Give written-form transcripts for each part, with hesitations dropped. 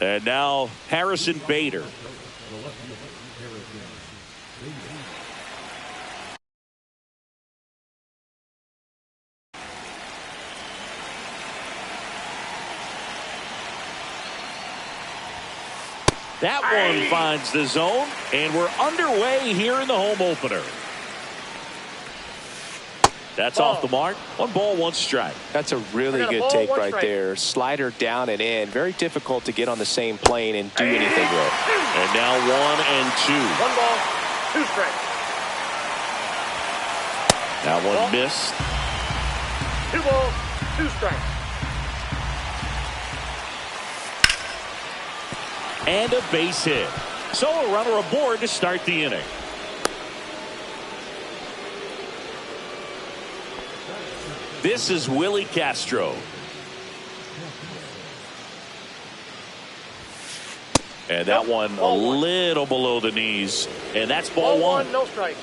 And now Harrison Bader. That one finds the zone, and we're underway here in the home opener. That's off the mark. 1 ball, 1 strike. That's a really good take right there. Slider down and in. Very difficult to get on the same plane and do anything with. And now 1 and 2. 1 ball, 2 strikes. That one missed. 2 balls, 2 strikes. And a base hit. So a runner aboard to start the inning. This is Willie Castro. And that one a little below the knees. And that's ball 1. No strike.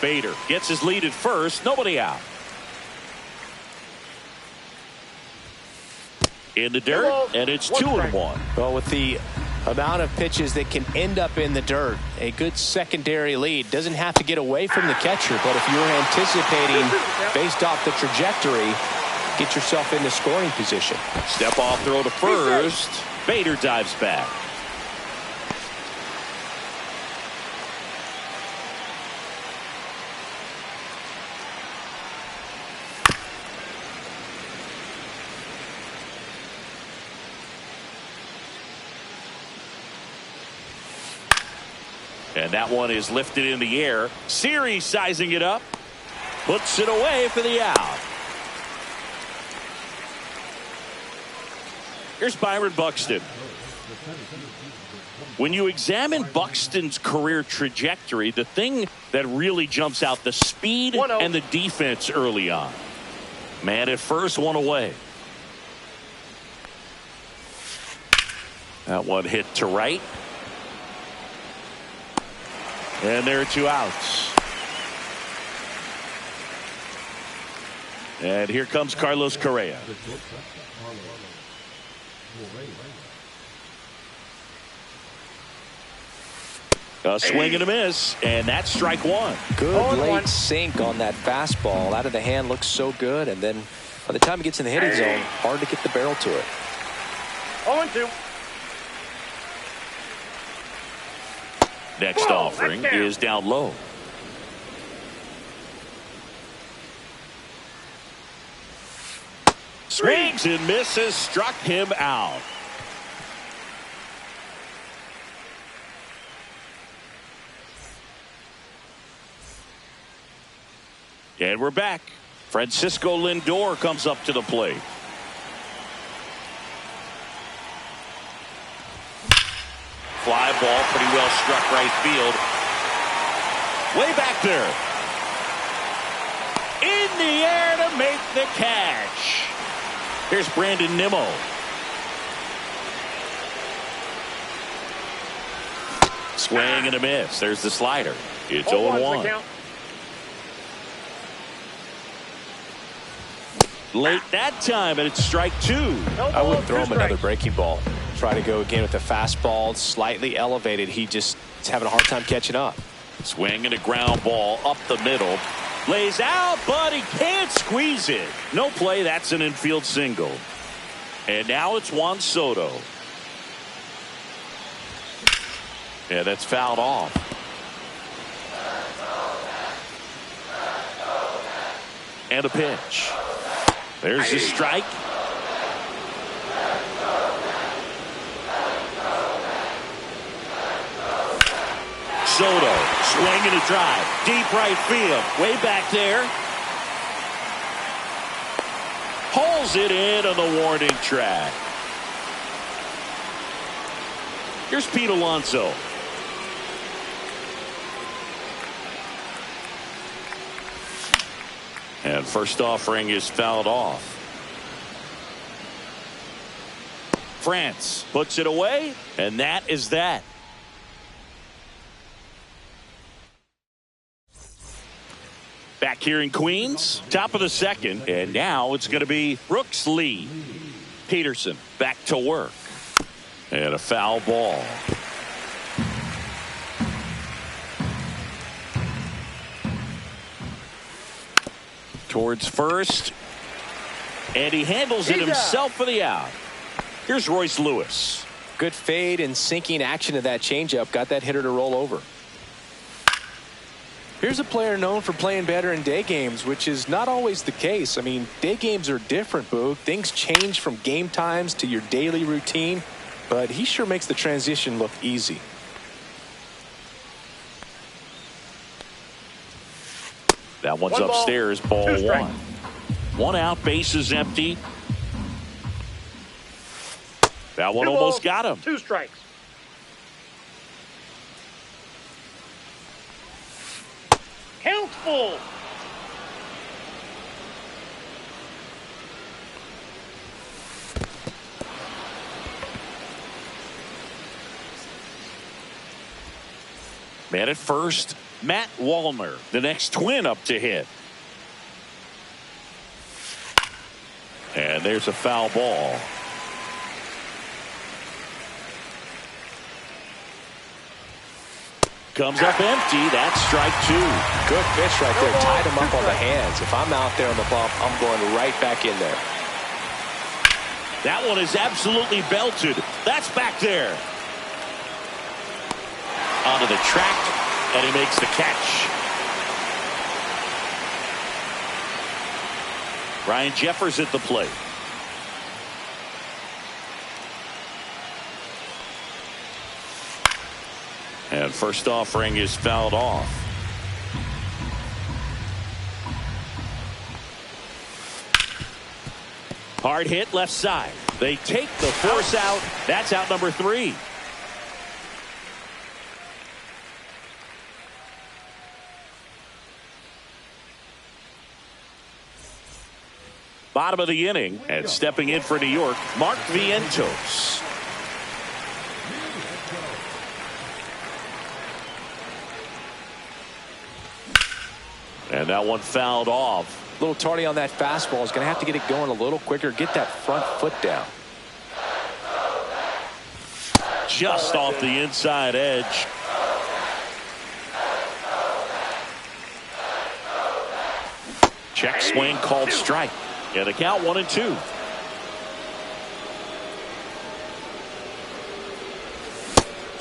Bader gets his lead at first. Nobody out. In the dirt, and it's 2 and 1. Well, with the amount of pitches that can end up in the dirt, a good secondary lead. Doesn't have to get away from the catcher, but if you're anticipating based off the trajectory, get yourself into scoring position. Step off throw to first. Bader dives back. And that one is lifted in the air. Series sizing it up. Puts it away for the out. Here's Byron Buxton. When you examine Buxton's career trajectory, the thing that really jumps out, the speed and the defense early on. Man at first, 1 away. That one hit to right. And there are 2 outs. And here comes Carlos Correa. A swing and a miss, and that's strike 1. Good late sink on that fastball. Out of the hand, looks so good, and then by the time he gets in the hitting zone, hard to get the barrel to it. 0-2. Next offering is down low. Swings and misses, struck him out. And we're back. Francisco Lindor comes up to the plate. Fly ball, pretty well struck right field. Way back there. In the air to make the catch. Here's Brandon Nimmo. Swing and a miss. There's the slider. It's 0-1. Late that time, and it's strike 2. I would throw him another breaking ball. Try to go again with the fastball, slightly elevated. He just is having a hard time catching up. Swing and a ground ball up the middle. Lays out, but he can't squeeze it. No play. That's an infield single. And now it's Juan Soto. Yeah, that's fouled off. And a pitch. There's the strike. Soto swinging a drive. Deep right field. Way back there. Pulls it in on the warning track. Here's Pete Alonso. And first offering is fouled off. France puts it away, and that is that. Back here in Queens, top of the second, and now it's going to be Brooks Lee. Peterson back to work. And a foul ball. Towards first. And he handles it himself for the out. Here's Royce Lewis. Good fade and sinking action of that changeup. Got that hitter to roll over. Here's a player known for playing better in day games, which is not always the case. I mean, day games are different, Boog. Things change from game times to your daily routine, but he sure makes the transition look easy. That one's upstairs, ball one. One out, base is empty. That one almost got him. 2 strikes. Count full. Man at first, Matt Wallner, the next twin up to hit. And there's a foul ball. Comes up empty. That's strike 2. Good pitch right there. Tied him up on the hands. If I'm out there on the bump, I'm going right back in there. That one is absolutely belted. That's back there. Onto the track, and he makes the catch. Ryan Jeffers at the plate. And first offering is fouled off. Hard hit left side. They take the force out. That's out number 3. Bottom of the inning, and stepping in for New York, Mark Vientos. And that one fouled off. A little tardy on that fastball. Is going to have to get it going a little quicker. Get that front foot down. Just off the inside edge. Check swing called strike. And the count 1-2.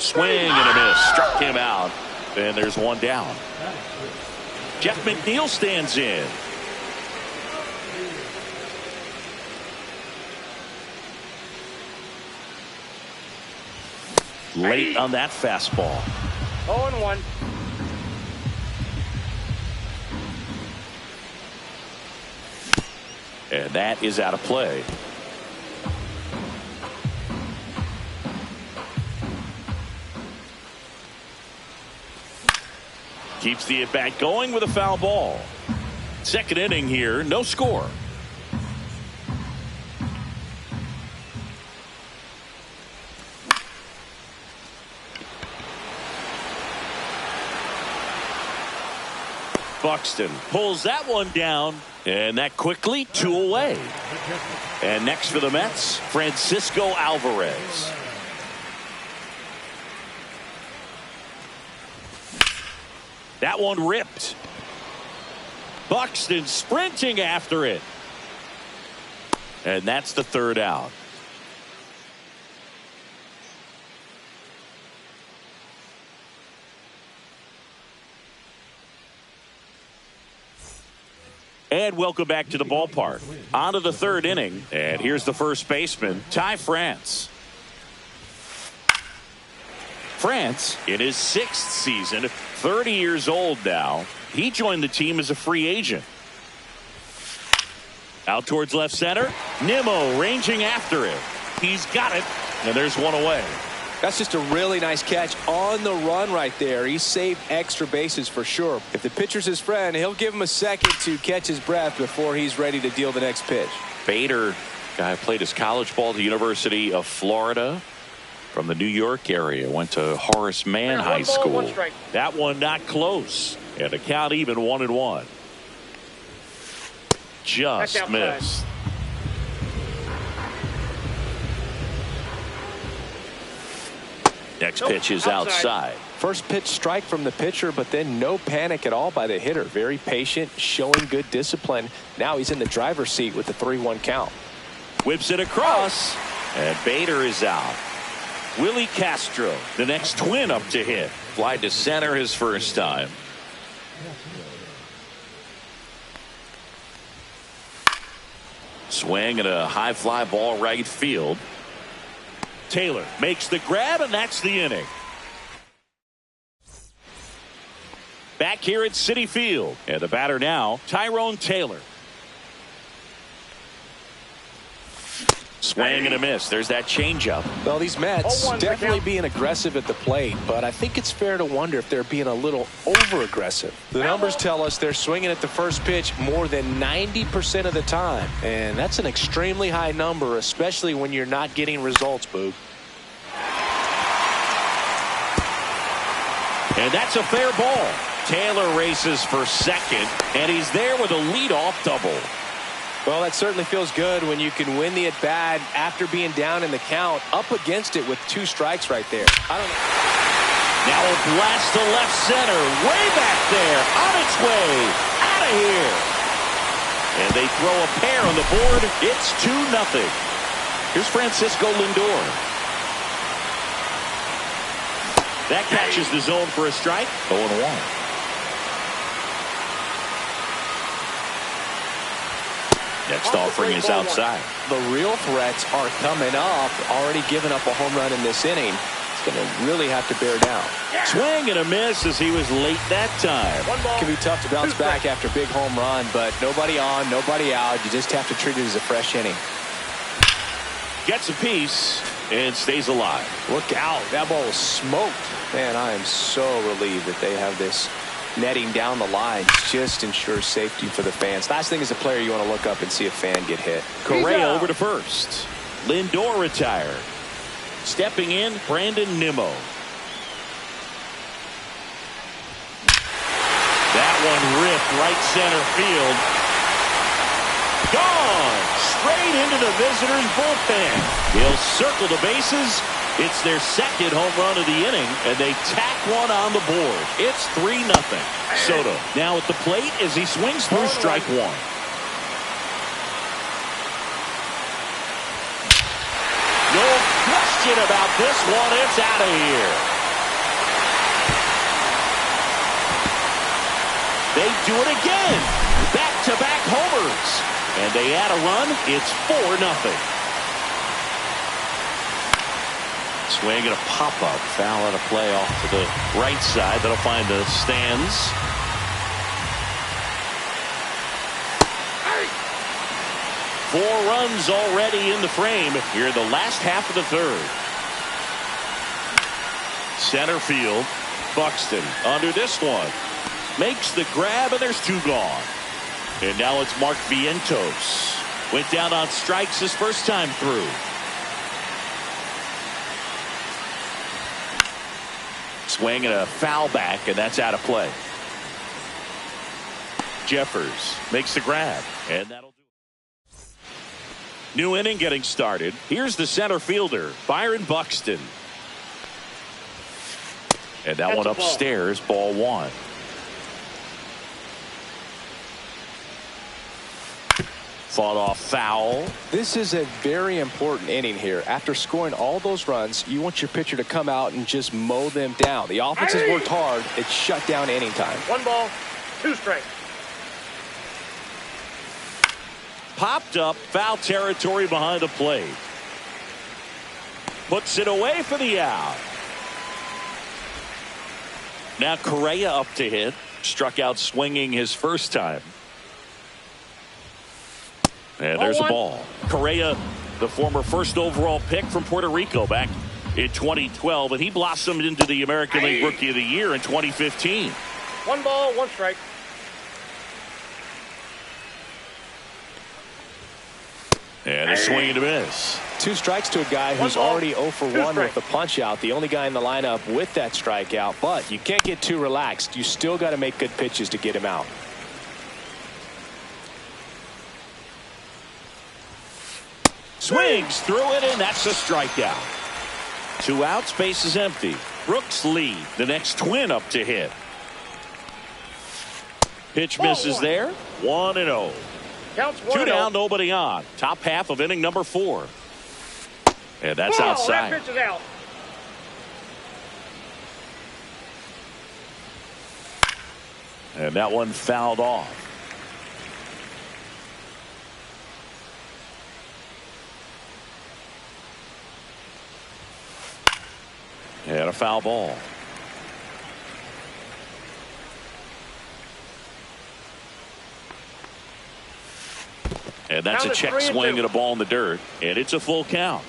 Swing and a miss. Struck him out. And there's one down. Jeff McNeil stands in. Late on that fastball. 0-1. And that is out of play. Keeps the at-bat going with a foul ball. Second inning here, no score. Buxton pulls that one down, and that quickly 2 away. And next for the Mets, Francisco Alvarez. That one ripped. Buxton sprinting after it. And that's the third out. And welcome back to the ballpark. On to the third inning. And here's the first baseman, Ty France. France in his 6th season, 30 years old now. He joined the team as a free agent. Out towards left center. Nimmo ranging after it. He's got it, and there's one away. That's just a really nice catch on the run right there. He saved extra bases for sure. If the pitcher's his friend, he'll give him a second to catch his breath before he's ready to deal the next pitch. Bader, guy played his college ball at the University of Florida from the New York area. Went to Horace Mann High School. That one not close. And the count even 1-1. Just missed. Next pitch is outside. First pitch strike from the pitcher, but then no panic at all by the hitter. Very patient, showing good discipline. Now he's in the driver's seat with the 3-1 count. Whips it across, and Bader is out. Willie Castro, the next Twin up to hit. Fly to center his first time. Swing and a high fly ball right field. Taylor makes the grab, and that's the inning. Back here at Citi Field, and the batter now, Tyrone Taylor. Swing and a miss. There's that changeup. Well, these Mets definitely being aggressive at the plate, but I think it's fair to wonder if they're being a little over-aggressive. The numbers tell us they're swinging at the first pitch more than 90% of the time, and that's an extremely high number, especially when you're not getting results, Boog. And that's a fair ball. Taylor races for second, and he's there with a leadoff double. Well, that certainly feels good when you can win the at-bat after being down in the count, up against it with 2 strikes right there. I don't know. Now a blast to left center, way back there, on its way, out of here. And they throw a pair on the board. It's 2-0. Here's Francisco Lindor. That catches the zone for a strike. 0-1. Next offering is outside. The real threats are coming up. Already giving up a home run in this inning. It's going to really have to bear down. Swing and a miss as he was late that time. It can be tough to bounce back after a big home run, but nobody on, nobody out. You just have to treat it as a fresh inning. Gets a piece and stays alive. Look out. That ball was smoked. Man, I am so relieved that they have this netting down the line. Just ensures safety for the fans. Last thing as a player, you want to look up and see a fan get hit. Correa over to first. Lindor retired. Stepping in, Brandon Nimmo. That one ripped right center field. Gone! Straight into the visitors' bullpen. He'll circle the bases. It's their second home run of the inning, and they tack one on the board. It's 3-0. Soto now at the plate as he swings through strike 1. No question about this one. It's out of here. They do it again. Back-to-back homers. And they add a run. It's 4-0. Swing and a pop-up. Foul out of play off to the right side. That'll find the stands. Four runs already in the frame here in the last half of the third. Center field. Buxton under this one. Makes the grab, and there's 2 gone. And now it's Mark Vientos. Went down on strikes his first time through. Swing and a foul back, and that's out of play. Jeffers makes the grab, and that'll do it. New inning getting started. Here's the center fielder, Byron Buxton. And that one upstairs, ball 1. Fought off foul. This is a very important inning here. After scoring all those runs, you want your pitcher to come out and just mow them down. The offense has worked hard. It's shut down inning time. 1 ball, 2 strikes. Popped up, foul territory behind the plate. Puts it away for the out. Now Correa up to hit. Struck out swinging his first time. And there's a ball. Correa, the former first overall pick from Puerto Rico back in 2012, and he blossomed into the American League Rookie of the Year in 2015. 1 ball, 1 strike. And a swing and a miss. 2 strikes to a guy who's already 0 for 1 with the punch out. The only guy in the lineup with that strikeout. But you can't get too relaxed. You still got to make good pitches to get him out. Swings through it, and that's a strikeout. 2 outs, base is empty. Brooks lead. The next Twin up to hit. Pitch misses there. 1-0. Counts 2 down, nobody on. Top half of inning number 4. And that's outside. That pitch is out. And that one fouled off. And a foul ball. And that's a check swing and a ball in the dirt. And it's a full count.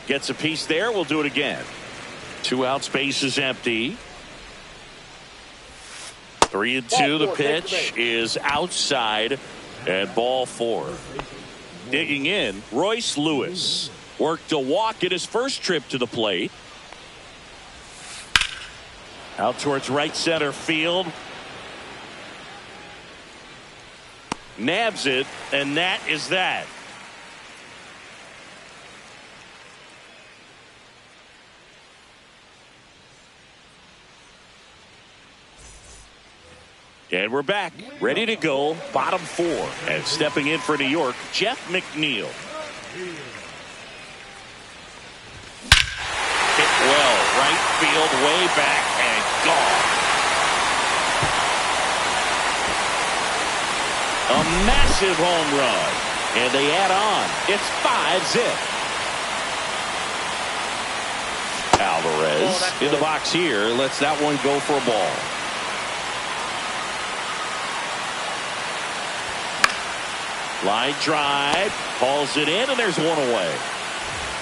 Gets a piece there. We'll do it again. 2 outs, base is empty. 3-2. The pitch is outside. And ball 4. Digging in, Royce Lewis worked a walk in his first trip to the plate. Out towards right center field. Nabs it, and that is that. And we're back, ready to go, bottom 4. And stepping in for New York, Jeff McNeil. Hit well, right field, way back, and gone. A massive home run. And they add on. It's 5-zip. Alvarez in the box here. Lets that one go for a ball. Line drive. Hauls it in, and there's one away.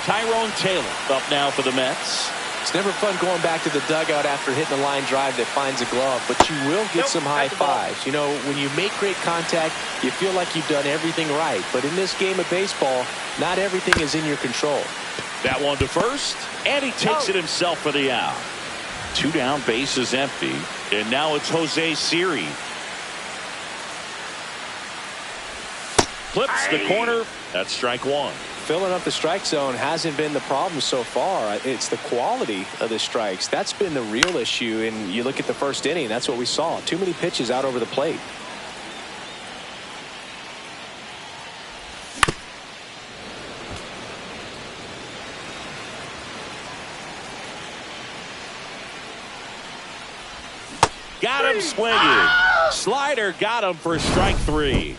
Tyrone Taylor up now for the Mets. It's never fun going back to the dugout after hitting a line drive that finds a glove, but you will get some high fives. You know, when you make great contact, you feel like you've done everything right. But in this game of baseball, not everything is in your control. That one to first, and he takes it himself for the out. 2 down, base is empty, and now it's Jose Siri. Clips the corner. That's strike 1. Filling up the strike zone hasn't been the problem so far. It's the quality of the strikes. That's been the real issue. And you look at the first inning, that's what we saw. Too many pitches out over the plate. Got him swinging. Slider got him for strike 3.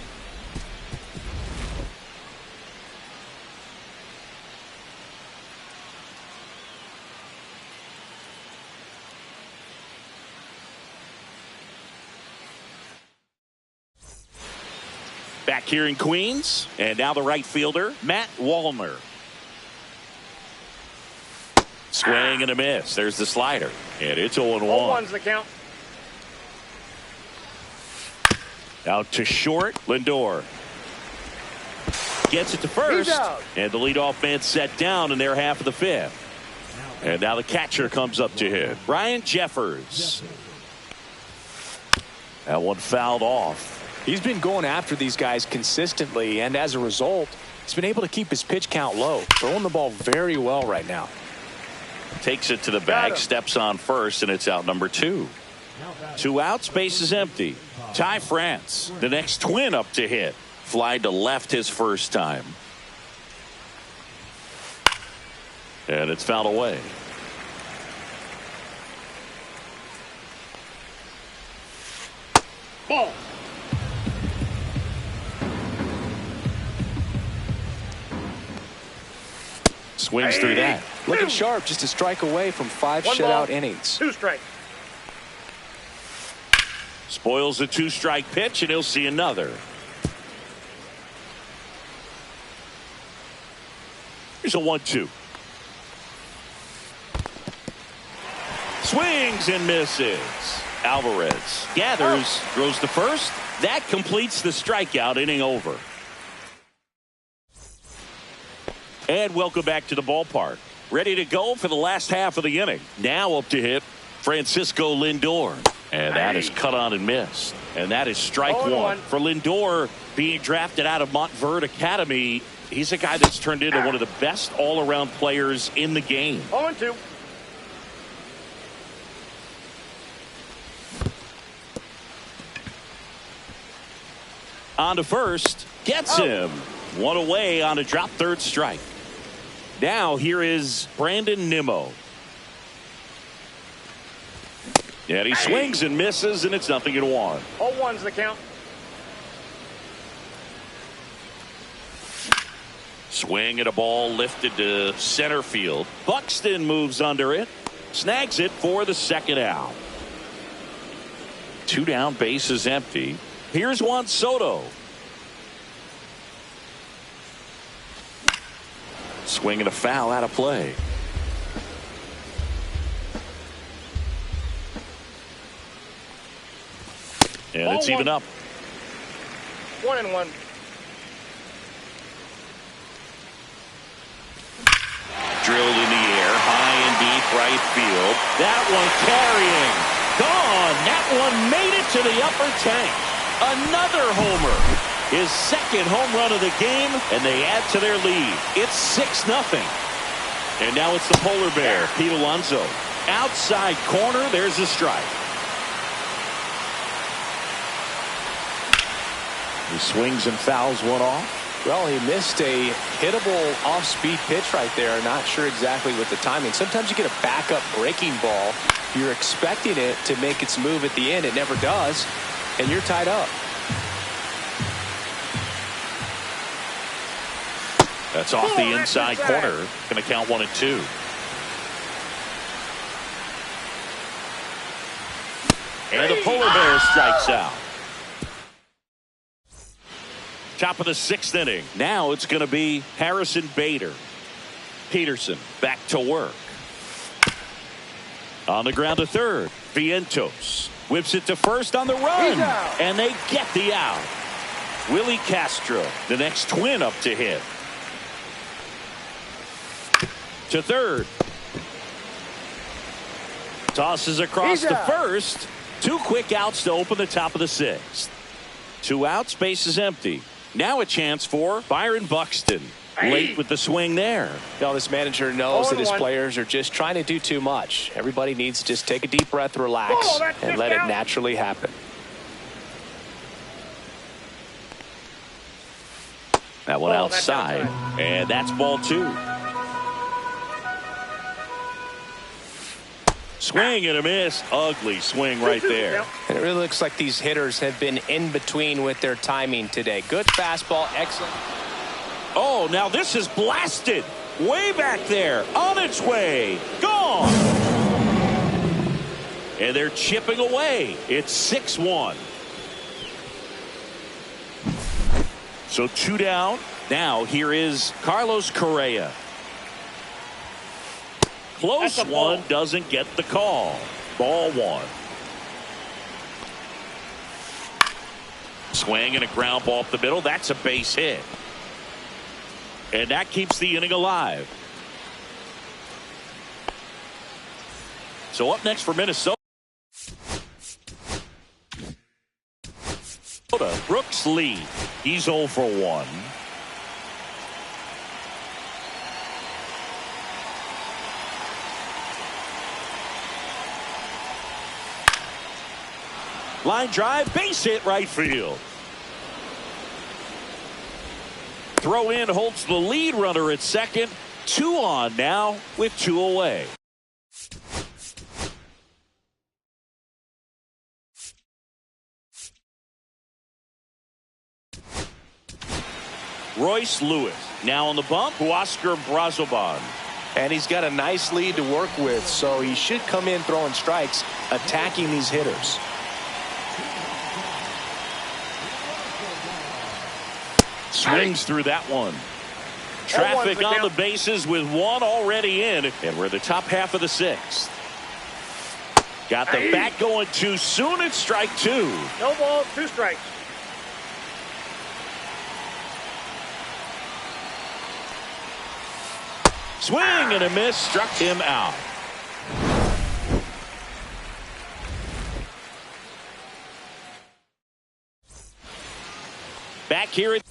Back here in Queens, and now the right fielder, Matt Wallner. Swing and a miss. There's the slider, and it's 0-1. 0-1's the count. Out to short, Lindor. Gets it to first, and the leadoff man set down in their half of the 5th. And now the catcher comes up to hit. Ryan Jeffers. That one fouled off. He's been going after these guys consistently, and as a result, he's been able to keep his pitch count low, throwing the ball very well right now. Takes it to the bag, steps on first, and it's out number 2. 2 outs, base is empty. Ty France, the next Twin up to hit. Fly to left his first time. And it's fouled away. Ball. Swings through that. Looking sharp, just a strike away from 5 shutout innings. 2 strikes. Spoils a 2-strike pitch, and he'll see another. Here's a 1-2. Swings and misses. Alvarez gathers, throws to first. That completes the strikeout, inning over. And welcome back to the ballpark. Ready to go for the last half of the inning. Now up to hit Francisco Lindor. And that is cut on and missed. And that is strike one. For Lindor, being drafted out of Montverde Academy, he's a guy that's turned into one of the best all-around players in the game. 0-2. On to first, gets him. One away on a drop third strike. Now here is Brandon Nimmo. And he swings and misses, and it's 0-1. 0-1's the count. Swing at a ball lifted to center field. Buxton moves under it. Snags it for the second out. 2 down, bases empty. Here's Juan Soto. Swing and a foul out of play. And it's even up. 1-1. Drilled in the air, high and deep right field. That one carrying. Gone. That one made it to the upper tank. Another homer. His second home run of the game, and they add to their lead. It's 6-0. And now it's the polar bear, Pete Alonso. Outside corner, there's a strike. He swings and fouls one off. Well, he missed a hittable off-speed pitch right there. Not sure exactly what the timing. Sometimes you get a backup breaking ball. You're expecting it to make its move at the end. It never does, and you're tied up. That's off the inside corner. Going to count 1-2. And the polar bear strikes out. Top of the 6th inning. Now it's going to be Harrison Bader. Peterson back to work. On the ground to third. Vientos whips it to first on the run. And they get the out. Willie Castro, the next twin up to hit. To third. Tosses across to first. 2 quick outs to open the top of the 6th. 2 outs, base is empty. Now a chance for Byron Buxton. Late with the swing there. Well, this manager knows that his players are just trying to do too much. Everybody needs to just take a deep breath, relax, and let it naturally happen. That one outside, and that's ball 2. Swing and a miss. Ugly swing right there. And it really looks like these hitters have been in between with their timing today. Good fastball, excellent. Oh, now this is blasted. Way back there. On its way. Gone. And they're chipping away. It's 6-1. So 2 down. Now here is Carlos Correa. Close one, doesn't get the call. Ball 1. Swing and a ground ball up the middle. That's a base hit. And that keeps the inning alive. So up next for Minnesota. Brooks Lee. He's 0 for 1. Line drive, base hit right field. Throw in holds the lead runner at second. 2 on now with 2 away. Royce Lewis. Now on the bump, Huascar Brazoban. And he's got a nice lead to work with, so he should come in throwing strikes, attacking these hitters. Swings through that one. Traffic on the bases with one already in, and we're the top half of the sixth. Got the bat going too soon. It's strike two. No ball, 2 strikes. Swing and a miss, struck him out. Back here at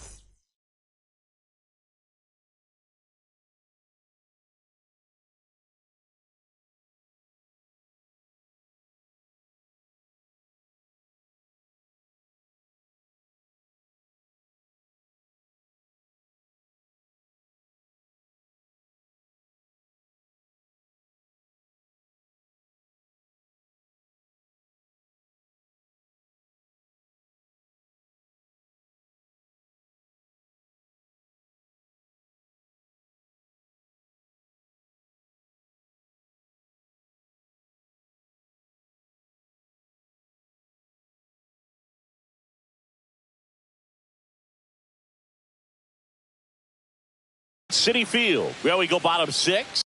Citi Field. Well, we go bottom 6.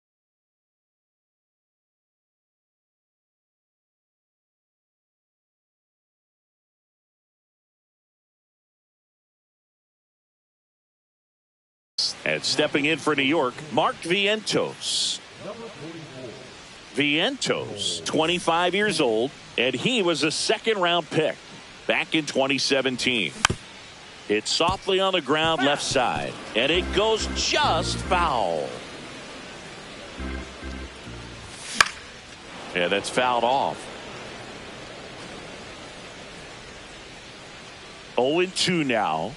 And stepping in for New York, Mark Vientos. Vientos, 25 years old, and he was a 2nd-round pick back in 2017. It's softly on the ground left side, and it goes just foul. Yeah, that's fouled off. 0-2 now.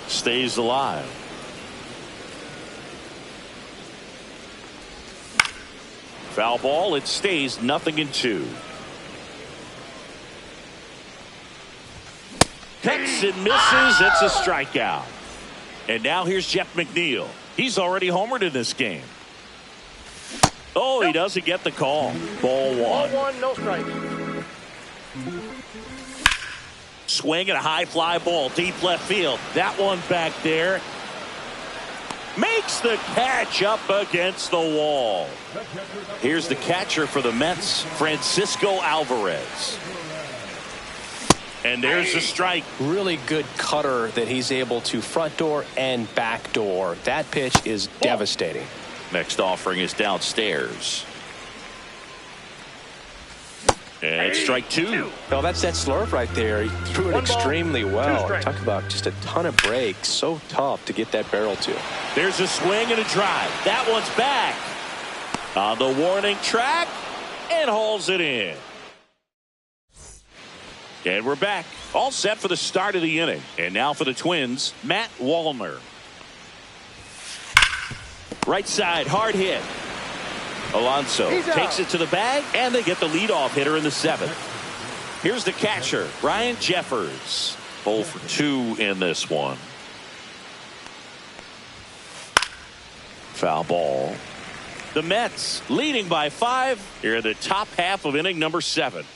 Stays alive. Foul ball. It stays 0-2. Cuts and misses. It's a strikeout. And now here's Jeff McNeil. He's already homered in this game. Oh, he doesn't get the call. Ball 1. Ball 1, no strikes. Swing and a high fly ball deep left field. That one back there. Makes the catch up against the wall. Here's the catcher for the Mets, Francisco Alvarez. And there's the strike. Really good cutter that he's able to front door and back door. That pitch is devastating. Next offering is downstairs. And strike 2. No, that's that slurve right there. He threw it extremely well. Talk about just a ton of breaks. So tough to get that barrel to. There's a swing and a drive. That one's back on the warning track and hauls it in. And we're back. All set for the start of the inning. And now for the Twins, Matt Wallner. Right side, hard hit. Alonso takes it to the bag, and they get the leadoff hitter in the 7th. Here's the catcher, Ryan Jeffers. 0 for 2 in this one. Foul ball. The Mets leading by 5 here in the top half of inning number 7.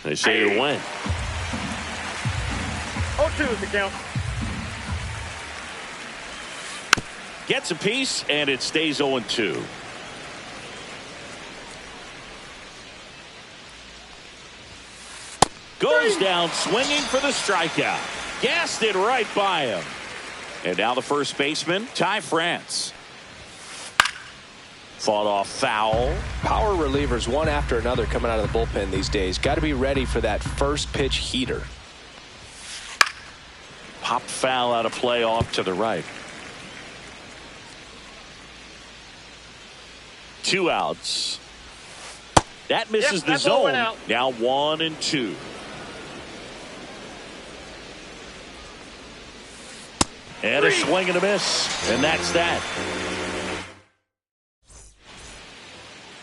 They say to win. 0-2 is the count. Gets a piece, and it stays 0-2. Goes down swinging for the strikeout. Gassed it right by him. And now the first baseman, Ty France. Fought off foul. Power relievers one after another coming out of the bullpen these days. Got to be ready for that first pitch heater. Popped foul out of play off to the right. 2 outs. That misses the zone. Now 1-2. And a swing and a miss. And that's that.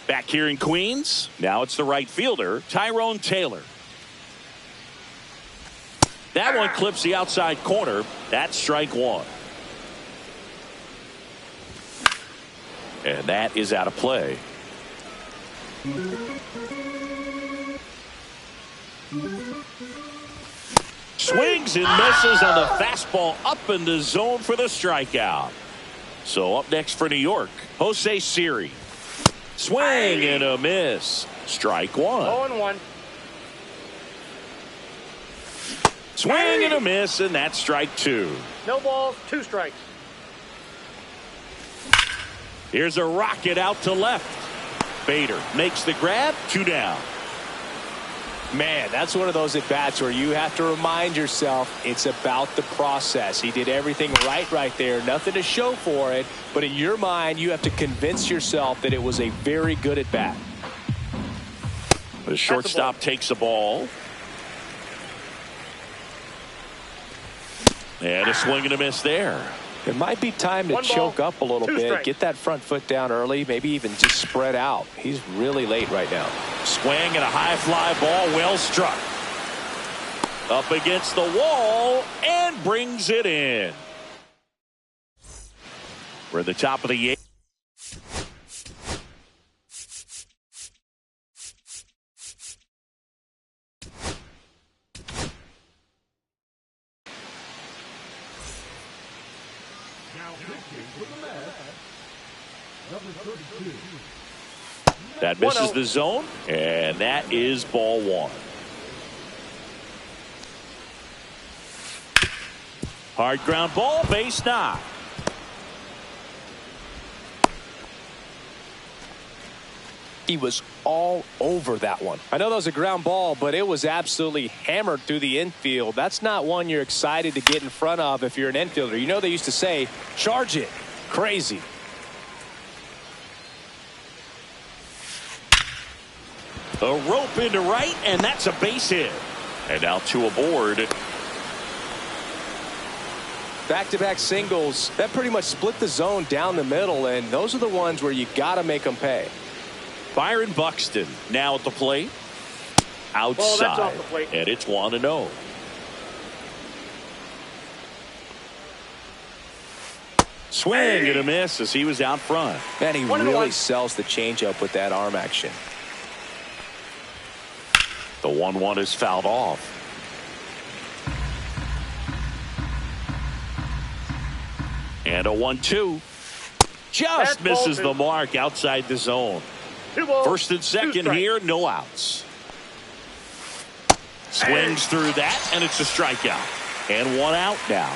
Back here in Queens. Now it's the right fielder, Tyrone Taylor. That one clips the outside corner. That's strike one. And that is out of play. Swings and misses on the fastball up in the zone for the strikeout. So up next for New York, Jose Siri. Swing and a miss. Strike one. 0-1. Swing and a miss, and that's strike two. No balls, 2 strikes. Here's a rocket out to left. Bader makes the grab, 2 down. Man, that's one of those at-bats where you have to remind yourself it's about the process. He did everything right there. Nothing to show for it. But in your mind, you have to convince yourself that it was a very good at-bat. The shortstop takes the ball. And a swing and a miss there. It might be time to choke up a little bit. Strikes. Get that front foot down early. Maybe even just spread out. He's really late right now. Swing and a high fly ball, well struck. Up against the wall and brings it in. We're at the top of the 8th. That misses the zone, and that is ball one. Hard ground ball, base knock. He was all over that one. I know that was a ground ball, but it was absolutely hammered through the infield. That's not one you're excited to get in front of if you're an infielder. You know they used to say, charge it. Crazy. A rope into right, and that's a base hit. And now 2 aboard. Back-to-back singles. That pretty much split the zone down the middle, and those are the ones where you got to make them pay. Byron Buxton now at the plate. Outside. Ball, that's off the plate. And it's 1-0. Swing and a miss as he was out front. Man, he 1-1. really sells the changeup with that arm action. The 1-1 is fouled off. And a 1-2. Just That's misses ball the mark outside the zone. 2 balls, First and 2 second strikes. here, no outs. Swings through that, and it's a strikeout. And 1 out now.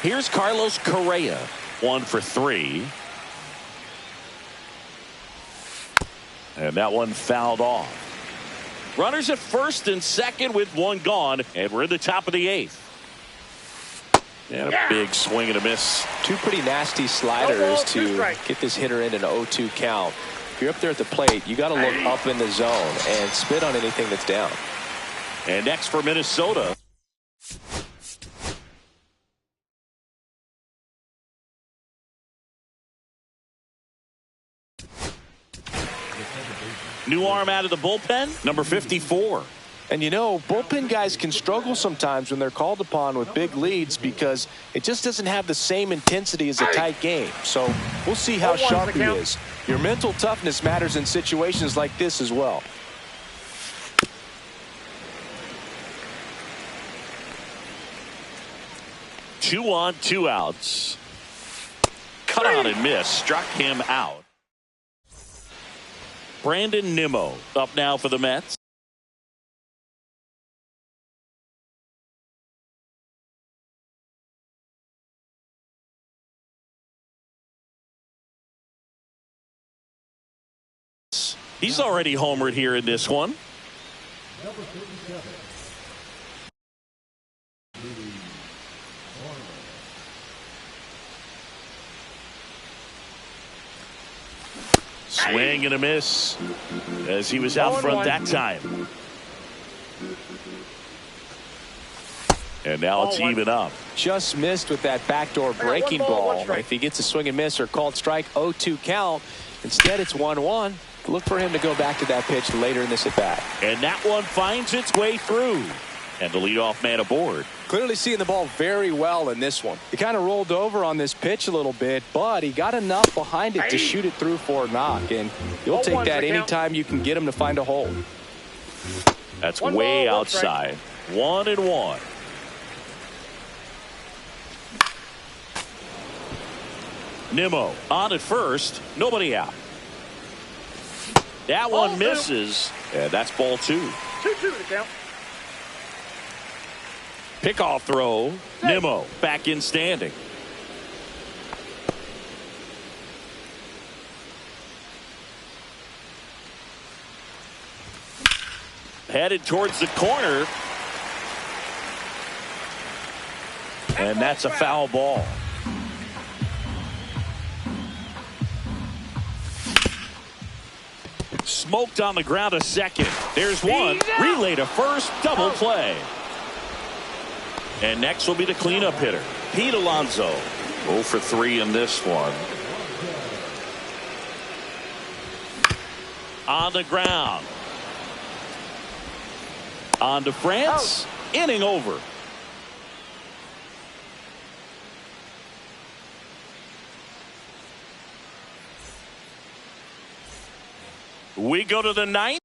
Here's Carlos Correa. 1 for 3. And that one fouled off. Runners at first and second with 1 gone, and we're in the top of the 8th. And a big swing and a miss. 2 pretty nasty sliders No ball, 2 to strikes. get this hitter in an 0-2 count. If you're up there at the plate, you got to look up in the zone and spit on anything that's down. And next for Minnesota. New arm out of the bullpen, number 54. And you know, bullpen guys can struggle sometimes when they're called upon with big leads because it just doesn't have the same intensity as a tight game. So we'll see how 0-1's sharp the he count. is. Your mental toughness matters in situations like this as well. Two on, 2 outs. Cut on and miss. Struck him out. Brandon Nimmo up now for the Mets. He's already homered here in this one. Swing and a miss as he was out front that time. And now it's even up. Just missed with that backdoor breaking one ball, one ball. strike. If he gets a swing and miss or called strike, 0-2 count. Instead, it's 1-1. Look for him to go back to that pitch later in this at bat. And that one finds its way through. And the leadoff man aboard, Clearly seeing the ball very well in this one. He kind of rolled over on this pitch a little bit, but he got enough behind it to shoot it through for a knock. And you'll take that anytime you can get him to find a hole. That's way outside. 1-1. Nimmo on at first. Nobody out. That one misses. And that's ball 2. 2-2 to count. Pickoff throw. Nimmo back in standing. Headed towards the corner. And that's a foul ball. Smoked on the ground a second. There's one. Relay to first. Double play. And next will be the cleanup hitter, Pete Alonso. 0 for 3 in this one. On the ground. On to France. Inning over. We go to the ninth.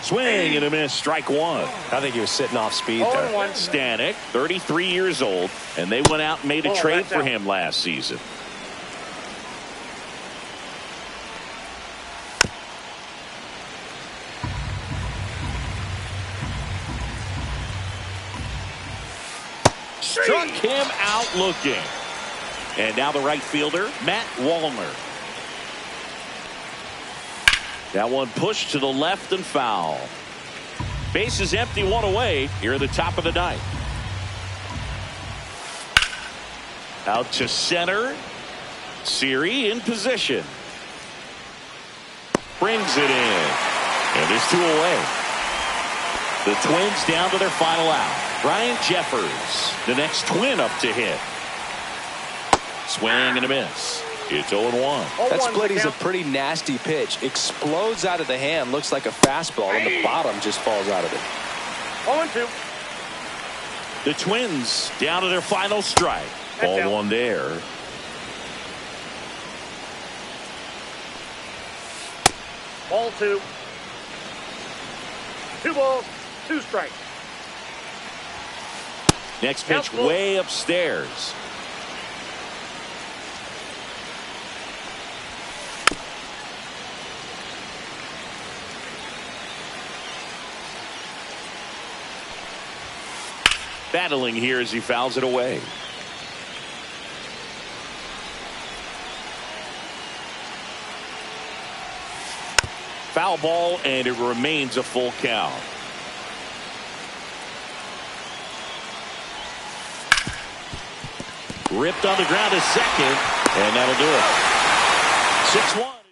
Swing and a miss. Strike 1. I think he was sitting off speed there. Stanek, 33 years old, and they went out and made a trade for him last season. Struck him out looking. And now the right fielder, Matt Wallner. That one pushed to the left and foul. Base is empty, 1 away here at the top of the ninth. Out to center. Siri in position. Brings it in. And there's 2 away. The Twins down to their final out. Ryan Jeffers, the next Twin up to hit. Swing and a miss. It's 0-1. That split is a pretty nasty pitch. Explodes out of the hand. Looks like a fastball, and the bottom just falls out of it. 0-2. The Twins down to their final strike. Ball 1 there. Ball 2. 2 balls, 2 strikes. Next pitch way upstairs. Battling here as he fouls it away. Foul ball, and it remains a full count. Ripped on the ground to second, and that'll do it. 6-1.